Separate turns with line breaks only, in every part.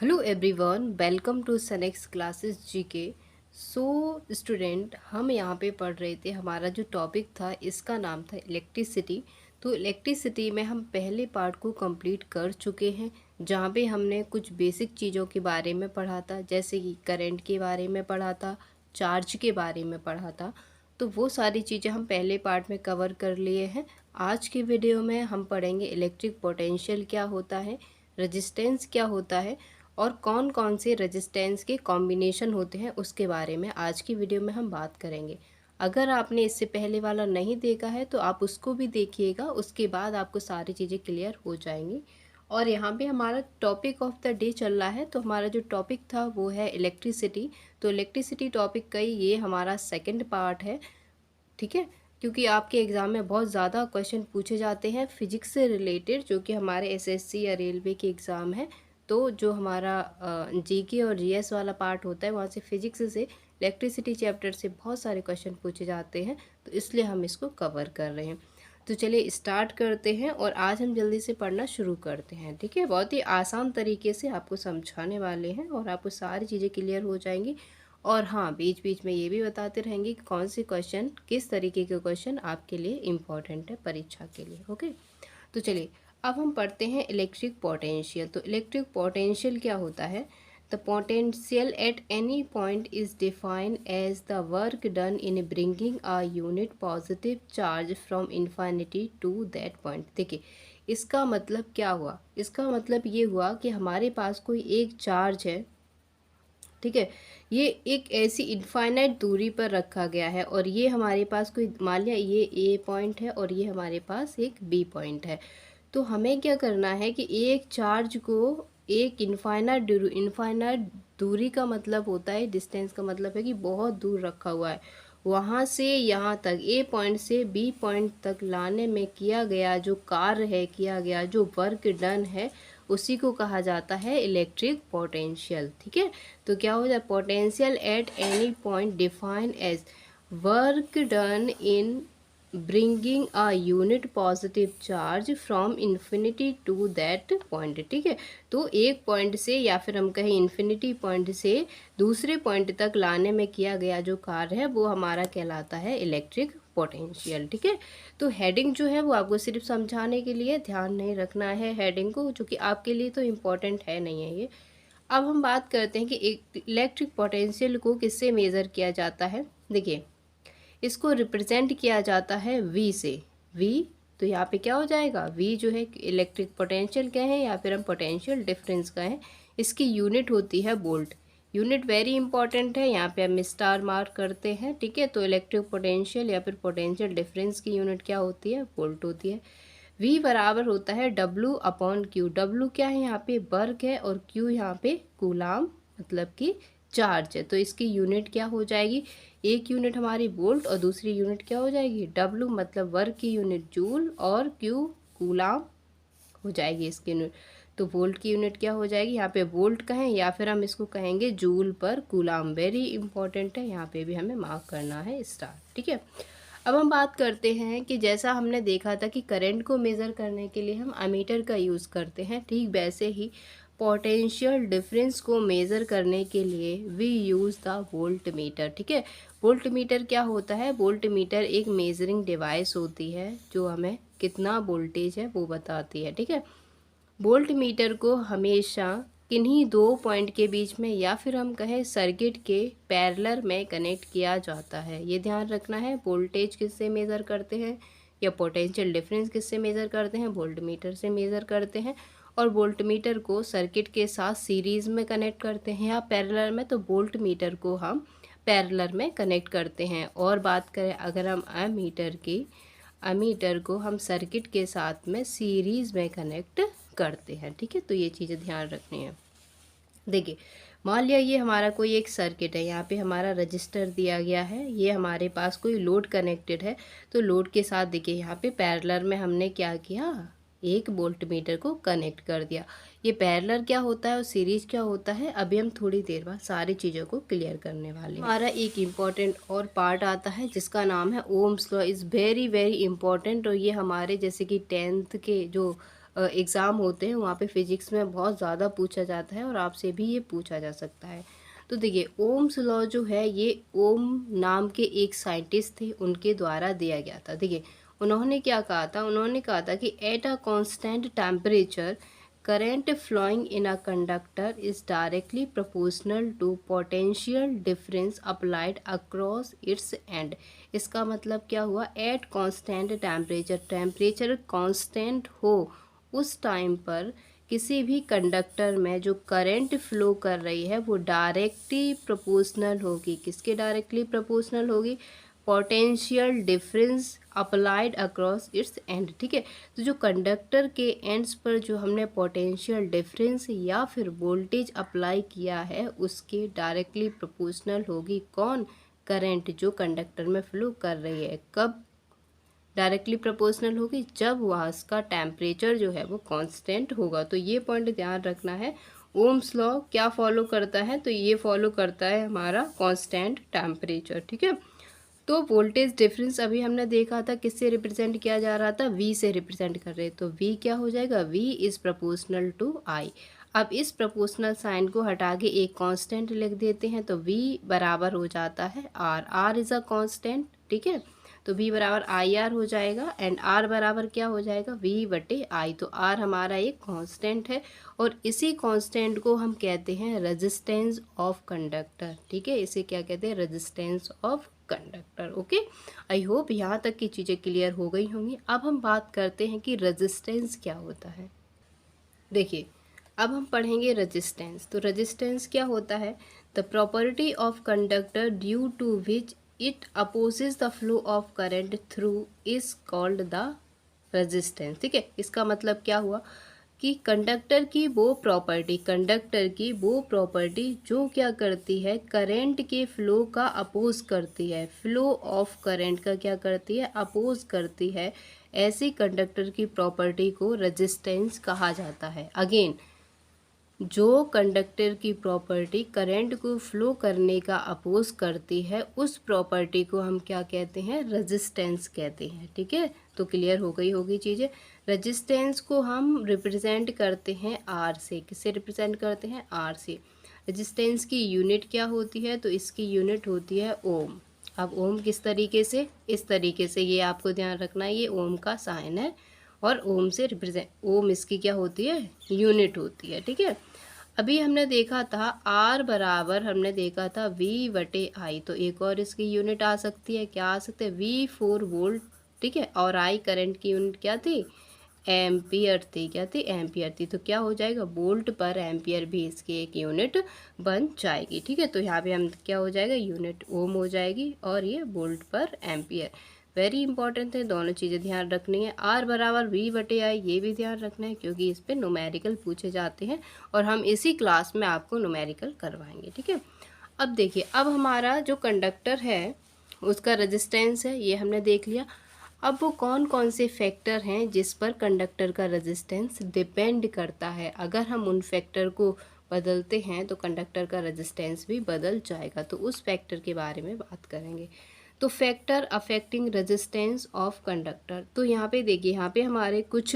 Hello everyone, welcome to सनेक्स classes GK. So student, हम यहाँ पे पढ़ रहे थे। हमारा जो टॉपिक था इसका नाम था इलेक्ट्रिसिटी। तो इलेक्ट्रिसिटी में हम पहले पार्ट को कंप्लीट कर चुके हैं, जहाँ पे हमने कुछ बेसिक चीज़ों के बारे में पढ़ा था, जैसे कि करंट के बारे में पढ़ा था, चार्ज के बारे में पढ़ा था। तो वो सारी चीज़ें हम पहले पार्ट में कवर कर लिए हैं। आज के वीडियो में हम पढ़ेंगे इलेक्ट्रिक पोटेंशियल क्या होता है, रेजिस्टेंस क्या होता है, और कौन कौन से रेजिस्टेंस के कॉम्बिनेशन होते हैं उसके बारे में आज की वीडियो में हम बात करेंगे। अगर आपने इससे पहले वाला नहीं देखा है तो आप उसको भी देखिएगा, उसके बाद आपको सारी चीज़ें क्लियर हो जाएंगी। और यहाँ पे हमारा टॉपिक ऑफ द डे चल रहा है, तो हमारा जो टॉपिक था वो है इलेक्ट्रिसिटी। तो इलेक्ट्रिसिटी टॉपिक का ही ये हमारा सेकंड पार्ट है, ठीक है। क्योंकि आपके एग्ज़ाम में बहुत ज़्यादा क्वेश्चन पूछे जाते हैं फिजिक्स से रिलेटेड, जो कि हमारे एसएससी या रेलवे के एग्ज़ाम है। तो जो हमारा जीके और जीएस वाला पार्ट होता है, वहाँ से फिजिक्स से इलेक्ट्रिसिटी चैप्टर से बहुत सारे क्वेश्चन पूछे जाते हैं, तो इसलिए हम इसको कवर कर रहे हैं। तो चलिए स्टार्ट करते हैं और आज हम जल्दी से पढ़ना शुरू करते हैं, ठीक है। बहुत ही आसान तरीके से आपको समझाने वाले हैं और आपको सारी चीज़ें क्लियर हो जाएंगी। और हाँ, बीच बीच में ये भी बताते रहेंगे कि कौन से क्वेश्चन, किस तरीके के क्वेश्चन आपके लिए इम्पॉर्टेंट है परीक्षा के लिए। ओके, तो चलिए अब हम पढ़ते हैं इलेक्ट्रिक पोटेंशियल। तो इलेक्ट्रिक पोटेंशियल क्या होता है? The potential at any point is defined as the work done in bringing a unit positive charge from infinity to that point. देखिए, इसका मतलब क्या हुआ? इसका मतलब ये हुआ कि हमारे पास कोई एक चार्ज है, ठीक है। ये एक ऐसी इनफाइनाइट दूरी पर रखा गया है और ये हमारे पास कोई, मान लिया ये ए पॉइंट है और ये हमारे पास एक बी पॉइंट है। तो हमें क्या करना है कि एक चार्ज को एक इनफाइनाइट दूरी का मतलब होता है, डिस्टेंस का मतलब है कि बहुत दूर रखा हुआ है, वहाँ से यहाँ तक, ए पॉइंट से बी पॉइंट तक लाने में किया गया जो कार्य है, किया गया जो वर्क डन है, उसी को कहा जाता है इलेक्ट्रिक पोटेंशियल, ठीक है। तो क्या हो जाए? Potential at any point define as work done in bringing a unit positive charge from infinity to that point, ठीक है। तो एक पॉइंट से, या फिर हम कहें इन्फिनिटी पॉइंट से दूसरे पॉइंट तक लाने में किया गया जो कार्य है, वो हमारा कहलाता है इलेक्ट्रिक पोटेंशियल, ठीक है। तो हेडिंग जो है वो आपको सिर्फ समझाने के लिए, ध्यान नहीं रखना है हेडिंग को, जो कि आपके लिए तो इम्पोर्टेंट है नहीं है ये। अब हम बात करते हैं कि एक इलेक्ट्रिक पोटेंशियल को किससे मेज़र किया जाता है। देखिए, इसको रिप्रेजेंट किया जाता है वी से। वी, तो यहाँ पे क्या हो जाएगा? वी जो है इलेक्ट्रिक पोटेंशियल कहें या फिर हम पोटेंशियल डिफरेंस कहें, इसकी यूनिट होती है वोल्ट। यूनिट वेरी इंपॉर्टेंट है, यहाँ पे हम स्टार मार्क करते हैं, ठीक है। तो इलेक्ट्रिक पोटेंशियल या फिर पोटेंशियल डिफरेंस की यूनिट क्या होती है? वोल्ट होती है। V बराबर होता है W अपॉन क्यू। W क्या है? यहाँ पे वर्क है, और Q यहाँ पे कूलाम मतलब कि चार्ज है। तो इसकी यूनिट क्या हो जाएगी? एक यूनिट हमारी वोल्ट और दूसरी यूनिट क्या हो जाएगी? W मतलब वर्क की यूनिट जूल और Q कूलाम हो जाएगी इसकी यूनिट। तो वोल्ट की यूनिट क्या हो जाएगी? यहाँ पे वोल्ट कहें या फिर हम इसको कहेंगे जूल पर कूलाम। वेरी इंपॉर्टेंट है, यहाँ पे भी हमें मार्क करना है स्टार, ठीक है। अब हम बात करते हैं कि जैसा हमने देखा था कि करंट को मेज़र करने के लिए हम अमीटर का यूज़ करते हैं, ठीक वैसे ही पोटेंशियल डिफरेंस को मेज़र करने के लिए we use the voltmeter, ठीक है। वोल्ट मीटर क्या होता है? वोल्ट मीटर एक मेजरिंग डिवाइस होती है जो हमें कितना वोल्टेज है वो बताती है, ठीक है। वोल्ट मीटर को हमेशा किन्हीं दो पॉइंट के बीच में या फिर हम कहें सर्किट के पैरेलल में कनेक्ट किया जाता है। ये ध्यान रखना है। वोल्टेज किससे मेज़र करते हैं या पोटेंशियल डिफरेंस किससे मेज़र करते हैं? वोल्ट मीटर से मेज़र करते हैं। और वोल्ट मीटर को सर्किट के साथ सीरीज़ में कनेक्ट करते हैं या पैरेलल में, तो वोल्ट मीटर को हम पैरेलल में कनेक्ट करते हैं। और बात करें अगर हम अमीटर की, अमीटर को हम सर्किट के साथ में सीरीज़ में कनेक्ट करते हैं, ठीक है। तो ये चीज़ें ध्यान रखनी है। देखिए, मान लिया ये हमारा कोई एक सर्किट है, यहाँ पे हमारा रजिस्टर दिया गया है, ये हमारे पास कोई लोड कनेक्टेड है। तो लोड के साथ देखिए यहाँ पे पैरेलल में हमने क्या किया? एक वोल्ट मीटर को कनेक्ट कर दिया। ये पैरेलल क्या होता है और सीरीज क्या होता है, अभी हम थोड़ी देर बाद सारी चीज़ों को क्लियर करने वाले हैं। हमारा एक इम्पॉर्टेंट और पार्ट आता है जिसका नाम है Ohm's law. Is very very important, और ये हमारे जैसे कि 10th के जो एग्ज़ाम होते हैं वहाँ पे फिज़िक्स में बहुत ज़्यादा पूछा जाता है और आपसे भी ये पूछा जा सकता है। तो देखिए ओम्स लॉ जो है ये ओम नाम के एक साइंटिस्ट थे, उनके द्वारा दिया गया था। देखिए उन्होंने क्या कहा था, उन्होंने कहा था कि at a constant temperature current flowing in a conductor is directly proportional to potential difference applied across its end। इसका मतलब क्या हुआ, at constant temperature, temperature constant हो उस टाइम पर किसी भी कंडक्टर में जो करंट फ्लो कर रही है वो डायरेक्टली प्रोपोर्शनल होगी। किसके डायरेक्टली प्रोपोर्शनल होगी, potential difference applied across its and. ठीक है, तो जो कंडक्टर के एंड्स पर जो हमने पोटेंशियल डिफरेंस या फिर वोल्टेज अप्लाई किया है उसके डायरेक्टली प्रोपोर्शनल होगी कौन, करंट जो कंडक्टर में फ्लो कर रही है। कब डायरेक्टली प्रोपोर्शनल होगी, जब वहाँ उसका टेम्परेचर जो है वो कांस्टेंट होगा। तो ये पॉइंट ध्यान रखना है। ओम्स लॉ क्या फॉलो करता है, तो ये फॉलो करता है हमारा कांस्टेंट टेम्परेचर। ठीक है, तो वोल्टेज डिफरेंस अभी हमने देखा था किससे रिप्रेजेंट किया जा रहा था, V से रिप्रेजेंट कर रहे हैं। तो V क्या हो जाएगा, V is proportional to I। अब इस प्रोपोर्शनल साइन को हटा के एक कांस्टेंट लिख देते हैं तो V बराबर हो जाता है R। R is a constant. ठीक है, तो V बराबर IR हो जाएगा एंड R बराबर क्या हो जाएगा, V बटे I। तो R हमारा एक कांस्टेंट है और इसी कांस्टेंट को हम कहते हैं रेजिस्टेंस ऑफ कंडक्टर। ठीक है, इसे क्या कहते हैं, resistance of conductor. Okay, I hope यहाँ तक की चीज़ें क्लियर हो गई होंगी। अब हम बात करते हैं कि रेजिस्टेंस क्या होता है। देखिए अब हम पढ़ेंगे रेजिस्टेंस। तो रेजिस्टेंस क्या होता है, the property of conductor due to which it opposes the flow of current through is called the resistance. ठीक है, इसका मतलब क्या हुआ कि कंडक्टर की वो प्रॉपर्टी, कंडक्टर की वो प्रॉपर्टी जो क्या करती है, करंट के फ्लो का अपोज करती है, फ्लो ऑफ करंट का क्या करती है, अपोज करती है। ऐसी कंडक्टर की प्रॉपर्टी को रेजिस्टेंस कहा जाता है। अगेन, जो कंडक्टर की प्रॉपर्टी करंट को फ्लो करने का अपोज करती है उस प्रॉपर्टी को हम क्या कहते हैं, रेजिस्टेंस कहते हैं। ठीक है, तो क्लियर हो गई होगी चीज़ें। रेजिस्टेंस को हम रिप्रेजेंट करते हैं आर से। किससे रिप्रेजेंट करते हैं, आर से। रेजिस्टेंस की यूनिट क्या होती है, तो इसकी यूनिट होती है ओम। अब ओम किस तरीके से, इस तरीके से, ये आपको ध्यान रखना है, ये ओम का साइन है और ओम से रिप्रेजेंट, ओम इसकी क्या होती है, यूनिट होती है। ठीक है, अभी हमने देखा था R बराबर, हमने देखा था V बटे I। तो एक और इसकी यूनिट आ सकती है, क्या आ सकते हैं, V4 वोल्ट। ठीक है, और I करंट की यूनिट क्या थी, एम्पियर थी। क्या थी, एम्पियर थी। तो क्या हो जाएगा, वोल्ट पर एम्पियर भी इसकी एक यूनिट बन जाएगी। ठीक है, तो यहाँ पे हम क्या हो जाएगा, यूनिट ओम हो जाएगी और ये वोल्ट पर एम्पियर। वेरी इंपॉर्टेंट है, दोनों चीज़ें ध्यान रखनी है। R बराबर V बटे I, ये भी ध्यान रखना है क्योंकि इस पर न्यूमेरिकल पूछे जाते हैं और हम इसी क्लास में आपको न्यूमेरिकल करवाएंगे। ठीक है, अब देखिए, अब हमारा जो कंडक्टर है उसका रेजिस्टेंस है, ये हमने देख लिया। अब वो कौन कौन से फैक्टर हैं जिस पर कंडक्टर का रेजिस्टेंस डिपेंड करता है। अगर हम उन फैक्टर को बदलते हैं तो कंडक्टर का रेजिस्टेंस भी बदल जाएगा। तो उस फैक्टर के बारे में बात करेंगे। तो factor affecting resistance of conductor, तो यहाँ पे देखिए, यहाँ पे हमारे कुछ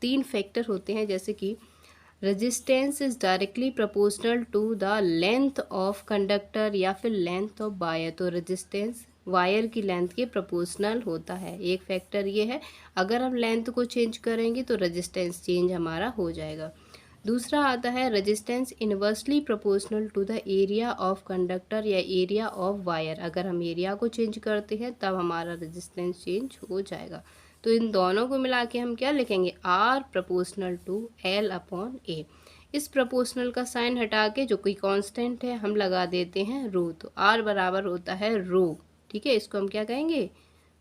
3 फैक्टर होते हैं, जैसे कि resistance is directly proportional to the length of conductor या फिर लेंथ ऑफ वायर। तो रेजिस्टेंस वायर की लेंथ के प्रोपोर्शनल होता है। एक फैक्टर ये है, अगर हम लेंथ को चेंज करेंगे तो रेजिस्टेंस चेंज हमारा हो जाएगा। दूसरा आता है resistance inversely proportional to the area of conductor या एरिया ऑफ वायर। अगर हम एरिया को चेंज करते हैं तब हमारा रेजिस्टेंस चेंज हो जाएगा। तो इन दोनों को मिला के हम क्या लिखेंगे, R proportional to L upon A। इस प्रोपोर्शनल का साइन हटा के जो कोई कांस्टेंट है हम लगा देते हैं रो। तो R बराबर होता है रो। ठीक है, इसको हम क्या कहेंगे,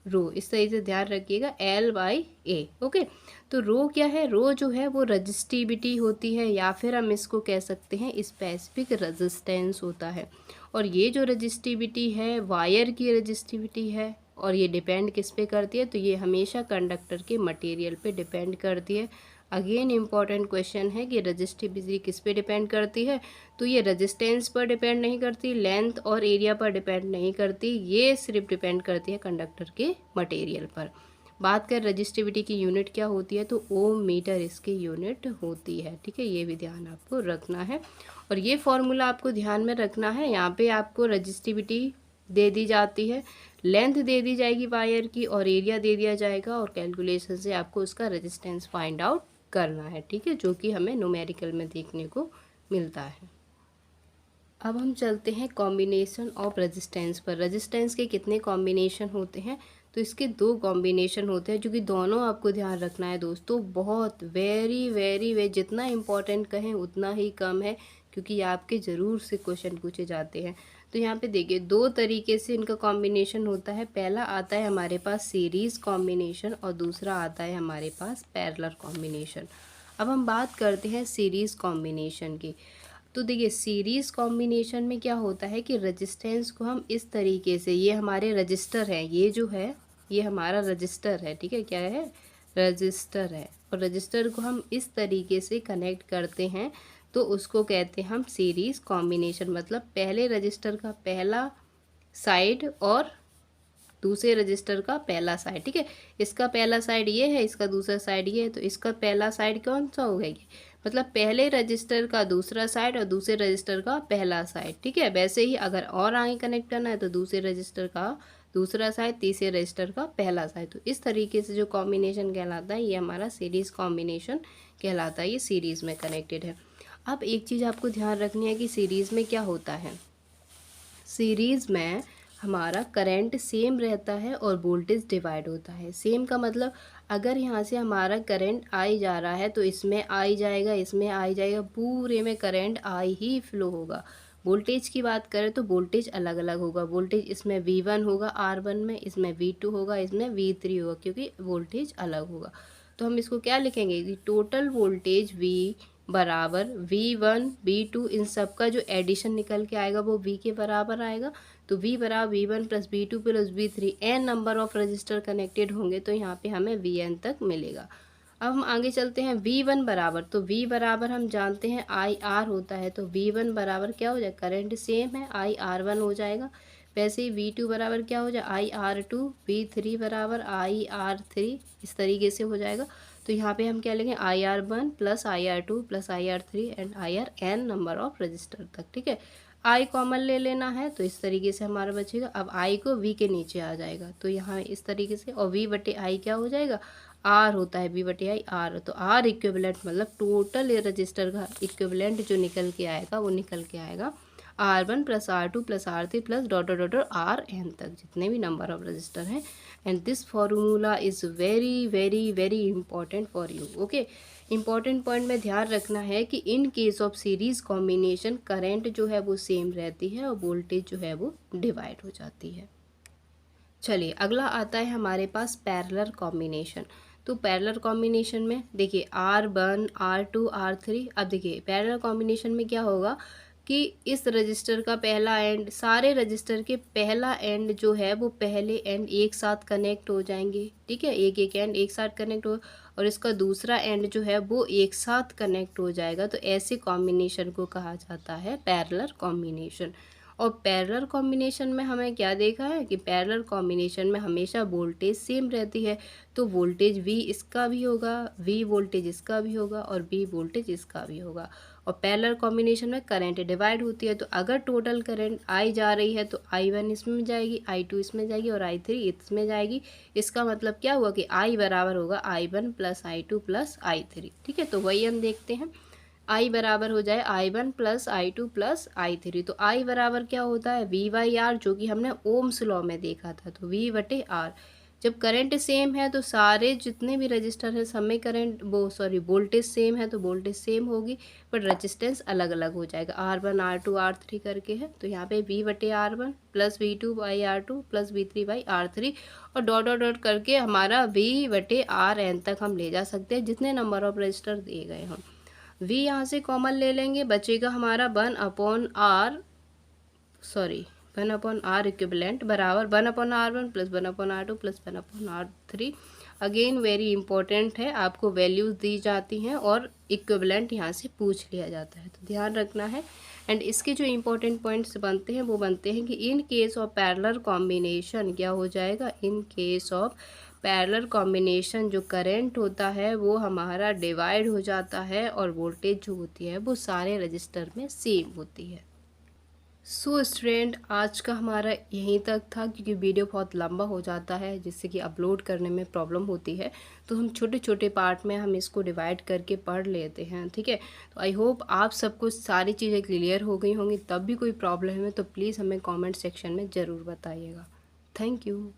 रो। इस तरीके से ध्यान रखिएगा, L/A। ओके, तो रो क्या है, रो जो है वो रजिस्टिविटी होती है या फिर हम इसको कह सकते हैं स्पेसिफिक रेजिस्टेंस होता है। और ये जो रजिस्टिविटी है वायर की रजिस्टिविटी है और ये डिपेंड किस पे करती है, तो ये हमेशा कंडक्टर के मटेरियल पे डिपेंड करती है। अगेन इम्पॉर्टेंट क्वेश्चन है कि रजिस्टिविटी किस पे डिपेंड करती है, तो ये रेजिस्टेंस पर डिपेंड नहीं करती, लेंथ और एरिया पर डिपेंड नहीं करती, ये सिर्फ डिपेंड करती है कंडक्टर के मटेरियल पर। बात कर रजिस्टिविटी की यूनिट क्या होती है, तो ओम मीटर इसकी यूनिट होती है। ठीक है, ये भी ध्यान आपको रखना है और ये फॉर्मूला आपको ध्यान में रखना है। यहाँ पे आपको रजिस्टिविटी दे दी जाती है, लेंथ दे दी जाएगी वायर की और एरिया दे दिया जाएगा और कैलकुलेशन से आपको उसका रेजिस्टेंस फाइंड आउट करना है। ठीक है, जो कि हमें न्यूमेरिकल में देखने को मिलता है। अब हम चलते हैं कॉम्बिनेशन ऑफ रेजिस्टेंस पर। रेजिस्टेंस के कितने कॉम्बिनेशन होते हैं, तो इसके 2 कॉम्बिनेशन होते हैं, जो कि दोनों आपको ध्यान रखना है दोस्तों। बहुत वेरी वेरी वे जितना इम्पोर्टेंट कहें उतना ही कम है, क्योंकि आपके ज़रूर से क्वेश्चन पूछे जाते हैं। तो यहाँ पे देखिए 2 तरीके से इनका कॉम्बिनेशन होता है। पहला आता है हमारे पास सीरीज़ कॉम्बिनेशन और दूसरा आता है हमारे पास पैरेलल कॉम्बिनेशन। अब हम बात करते हैं सीरीज़ कॉम्बिनेशन की। तो देखिए सीरीज़ कॉम्बिनेशन में क्या होता है कि रेजिस्टेंस को हम इस तरीके से, ये हमारे रजिस्टर है, ये जो है ये हमारा रजिस्टर है। ठीक है, क्या है, रजिस्टर है, और रजिस्टर को हम इस तरीके से कनेक्ट करते हैं तो उसको कहते हैं हम सीरीज़ कॉम्बिनेशन। मतलब पहले रजिस्टर का पहला साइड और दूसरे रजिस्टर का पहला साइड। ठीक है, इसका पहला साइड ये है, इसका दूसरा साइड ये है, तो इसका पहला साइड कौन सा होगा ये, मतलब पहले रजिस्टर का दूसरा साइड और दूसरे रजिस्टर का पहला साइड। ठीक है, वैसे ही अगर और आगे कनेक्ट करना है तो दूसरे रजिस्टर का दूसरा साइड, तीसरे रजिस्टर का पहला साइड। तो इस तरीके से जो कॉम्बिनेशन कहलाता है ये हमारा सीरीज़ कॉम्बिनेशन कहलाता है, ये सीरीज़ में कनेक्टेड है। अब एक चीज़ आपको ध्यान रखनी है कि सीरीज़ में क्या होता है, सीरीज़ में हमारा करंट सेम रहता है और वोल्टेज डिवाइड होता है। सेम का मतलब अगर यहाँ से हमारा करंट आई जा रहा है तो इसमें आई जाएगा, इसमें आई जाएगा, पूरे में करंट आई ही फ्लो होगा। वोल्टेज की बात करें तो वोल्टेज अलग अलग होगा। वोल्टेज इसमें V1 होगा R1 में, इसमें V2 होगा, इसमें V3 होगा, क्योंकि वोल्टेज अलग होगा। तो हम इसको क्या लिखेंगे कि टोटल वोल्टेज V बराबर V1 V2 इन सब का जो एडिशन निकल के आएगा वो V के बराबर आएगा। तो V बराबर V1 plus V2 plus V3 n number of register connected होंगे तो यहाँ पे हमें Vn तक मिलेगा। अब हम आगे चलते हैं V1 बराबर, तो V बराबर हम जानते हैं IR होता है, तो V1 बराबर क्या हो जाएगा, करंट सेम है IR1 हो जाएगा। वैसे ही V2 बराबर क्या हो जाए IR2, V3 बराबर IR3, इस तरीके से हो जाएगा। तो यहाँ पे हम क्या लेंगे IR1 plus IR2 plus IR3 and IRn number of register तक। ठीक है, आई कॉमन ले लेना है तो इस तरीके से हमारा बचेगा। अब आई को वी के नीचे आ जाएगा तो यहाँ इस तरीके से, और वी बटे आई क्या हो जाएगा, आर होता है, वी बटे आई आर। तो आर इक्विवेलेंट मतलब टोटल रजिस्टर का इक्विवेलेंट जो निकल के आएगा वो निकल के आएगा R1 plus R2 plus R3 plus daughter daughter RN तक, जितने भी नंबर ऑफ रजिस्टर हैं। And this formula is very very very important for you. Okay, important point में ध्यान रखना है कि in case of series combination current जो है वो सेम रहती है और वोल्टेज जो है वो डिवाइड हो जाती है। चलिए अगला आता है हमारे पास पैरेलल कॉम्बिनेशन। तो पैरेलल कॉम्बिनेशन में देखिए R1 R2 R3। अब देखिए पैरेलल कॉम्बिनेशन में क्या होगा कि इस रजिस्टर का पहला एंड, सारे रजिस्टर के पहला एंड जो है वो पहले एंड एक साथ कनेक्ट हो जाएंगे। ठीक है, एक एक एंड एक साथ कनेक्ट हो और इसका दूसरा एंड जो है वो एक साथ कनेक्ट हो जाएगा। तो ऐसे कॉम्बिनेशन को कहा जाता है पैरेलल कॉम्बिनेशन। और पैरेलल कॉम्बिनेशन में हमें क्या देखा है कि पैरेलल कॉम्बिनेशन में हमेशा वोल्टेज सेम रहती है। तो वोल्टेज V इसका भी होगा, V वोल्टेज इसका भी होगा और V वोल्टेज इसका भी होगा। और पैरेलल कॉम्बिनेशन में करंट डिवाइड होती है। तो अगर टोटल करंट I जा रही है तो I1 इसमें जाएगी, I2 इसमें जाएगी और I3 इसमें जाएगी। इसका मतलब क्या हुआ कि I बराबर होगा I1 plus I2 plus I3। ठीक है, तो वही हम देखते हैं, I बराबर हो जाए I1 plus I2 plus I3। तो I बराबर क्या होता है V बाई आर, जो कि हमने ओम्स लॉ में देखा था। तो V बटे आर, जब करंट सेम है तो सारे जितने भी रजिस्टर हैं सब में करंट वोल्टेज सेम है तो वोल्टेज सेम होगी, बट रेजिस्टेंस अलग अलग हो जाएगा। R1 R2 R3 करके है, तो यहाँ पे V बटे R1 plus V2 by R2 plus V3 by R3 और डॉट डॉट डॉट करके हमारा V बटे RN तक हम ले जा सकते हैं, जितने नंबर ऑफ रजिस्टर दिए गए हम। V यहाँ से कॉमन ले लेंगे, बचेगा हमारा 1 अपॉन R इक्विवेलेंट बराबर 1 upon R1 plus 1 upon R2 plus 1 upon R3। Again very important है, आपको वैल्यूज़ दी जाती हैं और इक्विवेलेंट यहाँ से पूछ लिया जाता है, तो ध्यान रखना है। एंड इसके जो इंपॉर्टेंट पॉइंट्स बनते हैं वो बनते हैं कि in case of parallel combination क्या हो जाएगा, in case of parallel combination जो करंट होता है वो हमारा डिवाइड हो जाता है और वोल्टेज जो होती है वो सारे रजिस्टर में सेम होती है। सो स्टूडेंट, आज का हमारा यहीं तक था, क्योंकि वीडियो बहुत लंबा हो जाता है जिससे कि अपलोड करने में प्रॉब्लम होती है। तो हम छोटे छोटे पार्ट में हम इसको डिवाइड करके पढ़ लेते हैं, ठीक है। तो आई होप आप सबको सारी चीज़ें क्लियर हो गई होंगी। तब भी कोई प्रॉब्लम है तो प्लीज़ हमें कमेंट सेक्शन में ज़रूर बताइएगा। Thank you.